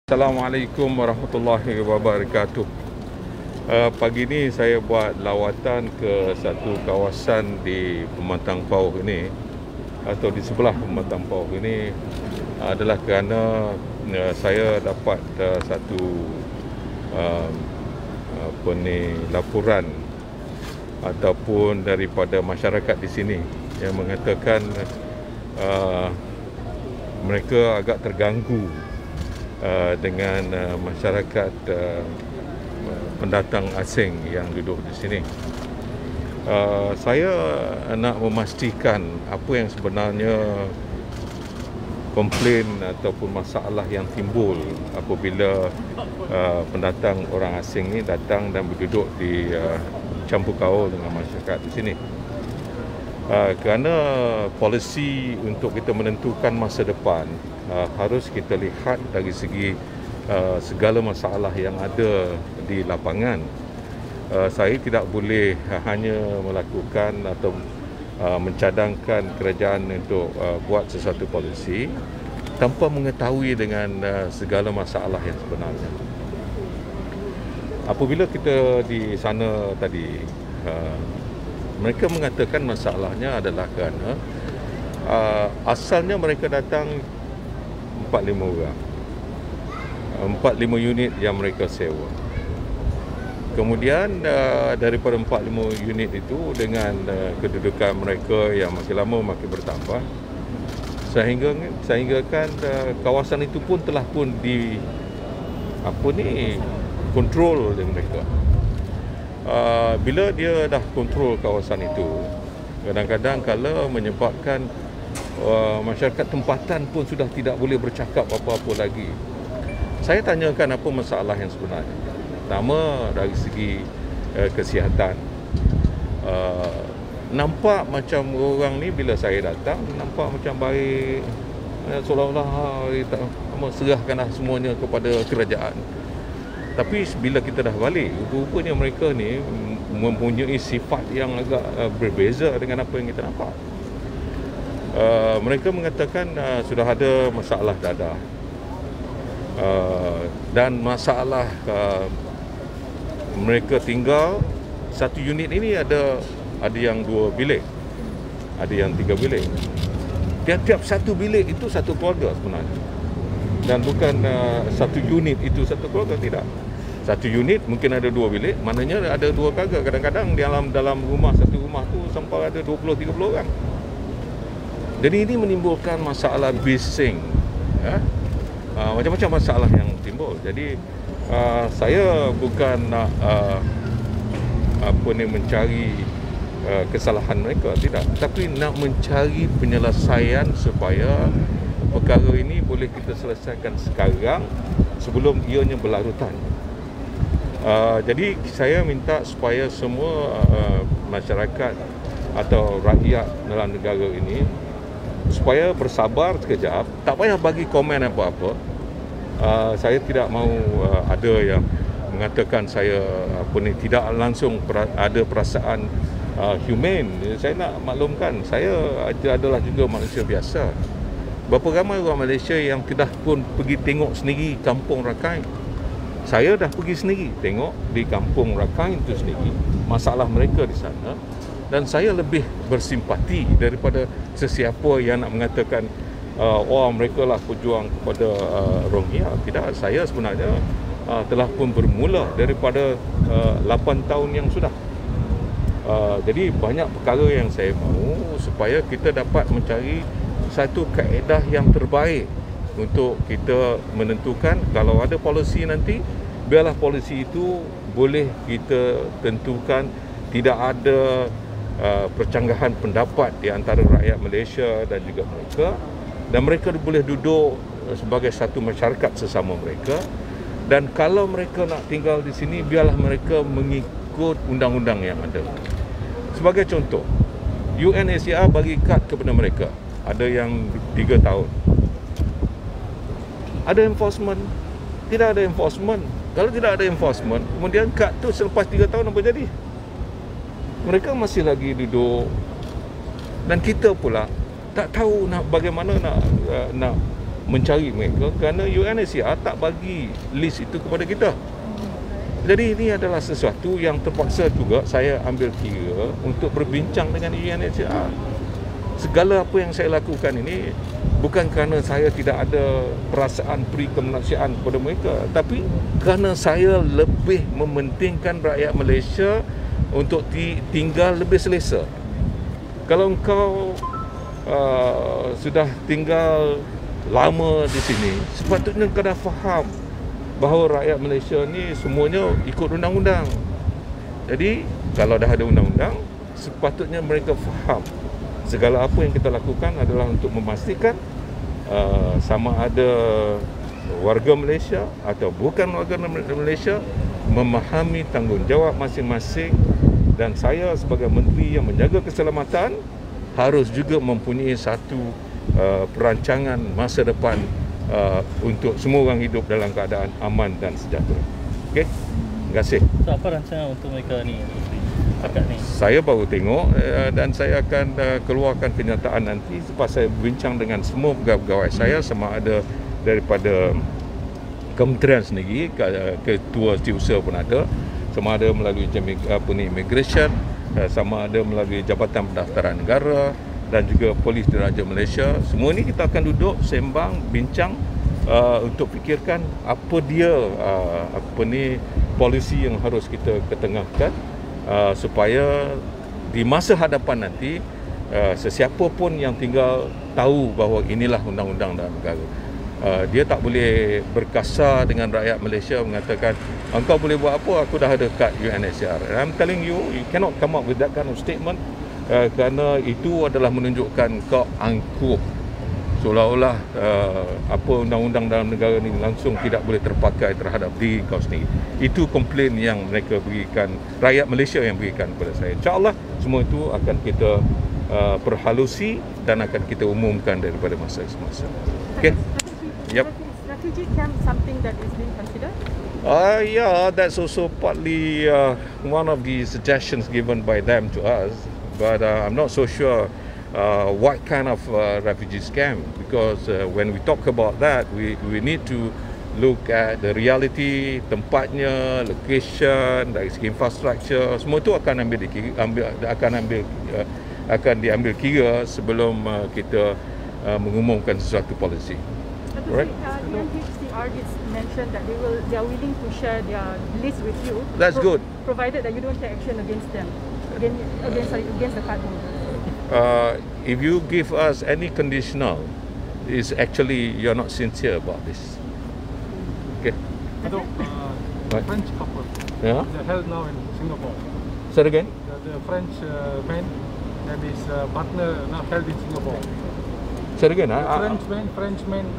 Assalamualaikum warahmatullahi wabarakatuh. Pagi ni saya buat lawatan ke satu kawasan di Pematang Pauh ini, atau di sebelah Pematang Pauh ini, adalah kerana saya dapat satu laporan ataupun daripada masyarakat di sini yang mengatakan mereka agak terganggu dengan masyarakat pendatang asing yang duduk di sini. Saya nak memastikan apa yang sebenarnya komplain ataupun masalah yang timbul apabila pendatang orang asing ni datang dan berduduk di campur kaul dengan masyarakat di sini. Kerana polisi untuk kita menentukan masa depan harus kita lihat dari segi segala masalah yang ada di lapangan. Saya tidak boleh hanya melakukan atau mencadangkan kerajaan untuk buat sesuatu polisi tanpa mengetahui dengan segala masalah yang sebenarnya. Apabila kita di sana tadi, mereka mengatakan masalahnya adalah kerana asalnya mereka datang 4-5 orang, 4-5 unit yang mereka sewa. Kemudian daripada 4-5 unit itu, dengan kedudukan mereka yang makin lama makin bertambah, sehingga kan kawasan itu pun telah pun kontrol oleh mereka. Bila dia dah kontrol kawasan itu, kadang-kadang kalau menyebabkan masyarakat tempatan pun sudah tidak boleh bercakap apa-apa lagi. Saya tanyakan apa masalah yang sebenarnya. Pertama, dari segi kesihatan, nampak macam orang ni bila saya datang nampak macam baik, seolah-olah serahkanlah semuanya kepada kerajaan. Tapi bila kita dah balik, rupanya mereka ni mempunyai sifat yang agak berbeza dengan apa yang kita nampak. Mereka mengatakan sudah ada masalah dadah, dan masalah mereka tinggal satu unit ini ada yang 2 bilik, ada yang 3 bilik. Tiap-tiap satu bilik itu satu keluarga sebenarnya, dan bukan satu unit itu satu keluarga, tidak. Satu unit mungkin ada 2 bilik, maknanya ada 2 keluarga. Kadang-kadang dalam rumah, satu rumah tu sampai ada 20-30 orang. Jadi ini menimbulkan masalah bising, macam-macam masalah yang timbul. Jadi saya bukan nak mencari kesalahan mereka, tidak, tapi nak mencari penyelesaian supaya perkara ini boleh kita selesaikan sekarang sebelum ianya berlarutan. Jadi saya minta supaya semua masyarakat atau rakyat dalam negara ini supaya bersabar sekejap, tak payah bagi komen apa-apa. Saya tidak mahu ada yang mengatakan saya tidak langsung ada perasaan humane. Saya nak maklumkan, saya adalah juga manusia biasa. Berapa ramai orang Malaysia yang tidak pun pergi tengok sendiri kampung Rakhine. Saya dah pergi sendiri tengok di kampung Rakhine itu sendiri, masalah mereka di sana, dan saya lebih bersimpati daripada sesiapa yang nak mengatakan mereka lah pejuang kepada Rohingya. Tidak, saya sebenarnya telah pun bermula daripada 8 tahun yang sudah. Jadi banyak perkara yang saya mahu supaya kita dapat mencari satu kaedah yang terbaik untuk kita menentukan. Kalau ada polisi nanti, biarlah polisi itu boleh kita tentukan tidak ada percanggahan pendapat di antara rakyat Malaysia dan juga mereka, dan mereka boleh duduk sebagai satu masyarakat sesama mereka. Dan kalau mereka nak tinggal di sini, biarlah mereka mengikut undang-undang yang ada. Sebagai contoh, UNHCR bagi kad kepada mereka, ada yang 3 tahun. Ada enforcement? Tidak ada enforcement. Kalau tidak ada enforcement, kemudian kad tu selepas 3 tahun apa jadi? Mereka masih lagi duduk, dan kita pula tak tahu bagaimana nak mencari mereka kerana UNHCR tak bagi list itu kepada kita. Jadi ini adalah sesuatu yang terpaksa juga saya ambil kira untuk berbincang dengan UNHCR. Segala apa yang saya lakukan ini bukan kerana saya tidak ada perasaan peri kemanusiaan kepada mereka, tapi kerana saya lebih mementingkan rakyat Malaysia untuk tinggal lebih selesa. Kalau engkau sudah tinggal lama di sini, sepatutnya engkau dah faham bahawa rakyat Malaysia ni semuanya ikut undang-undang. Jadi kalau dah ada undang-undang, sepatutnya mereka faham segala apa yang kita lakukan adalah untuk memastikan sama ada warga Malaysia atau bukan warga Malaysia memahami tanggungjawab masing-masing, dan saya sebagai menteri yang menjaga keselamatan harus juga mempunyai satu perancangan masa depan untuk semua orang hidup dalam keadaan aman dan sejahtera. Okey, terima kasih. So, apa rancangan untuk mereka ni? Saya baru tengok dan saya akan keluarkan kenyataan nanti selepas saya berbincang dengan semua pegawai saya, sama ada daripada kementerian sendiri, ketua setiausaha pun ada, sama ada melalui immigration, sama ada melalui Jabatan Pendaftaran Negara dan juga Polis Diraja Malaysia. Semua ini kita akan duduk sembang, bincang untuk fikirkan apa dia polisi yang harus kita ketengahkan supaya di masa hadapan nanti sesiapa pun yang tinggal tahu bahawa inilah undang-undang dalam negara. Dia tak boleh berkasar dengan rakyat Malaysia mengatakan engkau boleh buat apa, aku dah ada kad UNHCR. I'm telling you, you cannot come up with that kind of statement kerana itu adalah menunjukkan kau angkuh, seolah-olah apa undang-undang dalam negara ini langsung tidak boleh terpakai terhadap diri kau sendiri. Itu komplain yang mereka berikan, rakyat Malaysia yang berikan kepada saya. InsyaAllah semua itu akan kita perhalusi dan akan kita umumkan daripada masa ke masa. Okay? Yep. Refugee camp something that is being considered? Yeah, that's also partly one of the suggestions given by them to us, but I'm not so sure what kind of refugee camp, because when we talk about that, we need to look at the reality, tempatnya, location, dari segi infrastructure, semua itu akan diambil kira sebelum kita mengumumkan sesuatu polisi. Right. The UNHCR did mention that they are willing to share their list with you. That's good. Provided that you don't take action against them, against the card holders. If you give us any conditional, is actually you're not sincere about this. Okay. French couple. Yeah. They're held now in Singapore. Say it again. The French man and his partner now held in Singapore. Say it again. Frenchman.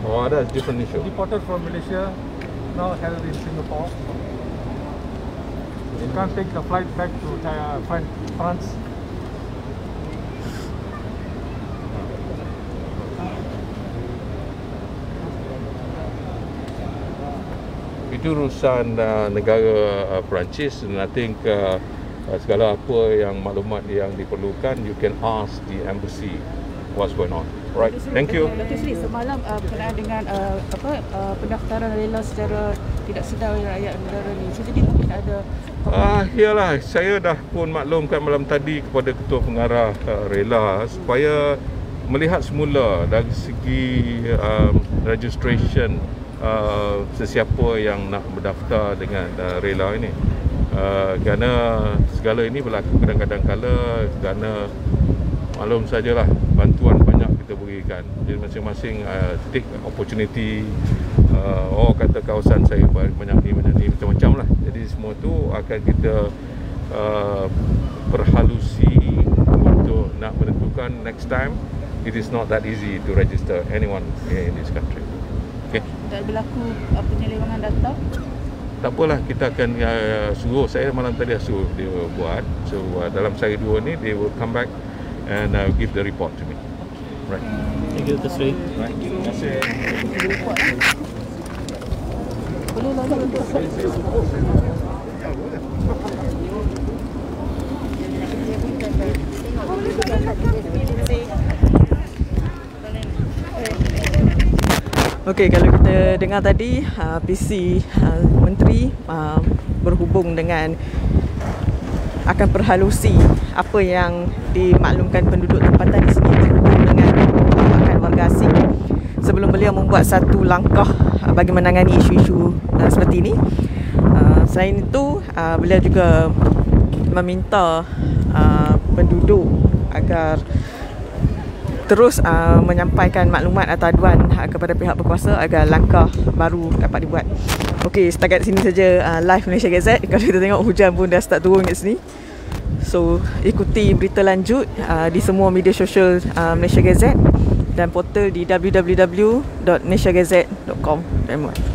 Oh, that's different issue. Deported from Malaysia, now held in Singapore. He can't take the flight back to France. Itu urusan negara Perancis, dan I think segala apa yang maklumat yang diperlukan, you can ask the embassy what's going on. Right, thank you. Datuk Seri, semalam berkenaan dengan pendaftaran rela secara tidak sedar oleh rakyat negara ni. Jadi mungkin ada Yalah, saya dah pun maklumkan malam tadi kepada ketua pengarah rela supaya melihat semula dari segi registration sesiapa yang nak berdaftar dengan rela ini. Kerana segala ini berlaku kadang-kadang kala kerana maklum sajalah bantuan banyak kita berikan. Jadi masing-masing take opportunity. Kata kawasan saya banyak ni macam-macam lah. Jadi semua tu akan kita perhalusi untuk nak menentukan next time. It is not that easy to register anyone in this country. Okay. tak berlaku penyelewengan data. Tak apalah, kita akan suruh, saya malam tadi suruh dia buat. So dalam sehari dua ni they will come back and give the report to me. Right. Thank you, Datuk Seri. Right. Terima kasih. Boleh lalu. Okey, kalau kita dengar tadi PC Menteri berhubung dengan akan perhalusi apa yang dimaklumkan penduduk tempatan di sini berhubung dengan akan warga asing sebelum beliau membuat satu langkah bagi menangani isu-isu seperti ini. Selain itu, beliau juga meminta penduduk agar terus menyampaikan maklumat atau aduan kepada pihak berkuasa agar langkah baru dapat dibuat. Okey, setakat sini saja live Malaysia Gazette. Kalau kita tengok hujan pun dah start turun kat sini. So, ikuti berita lanjut di semua media sosial Malaysia Gazette dan portal di www.malaysiagazette.com. Terima kasih.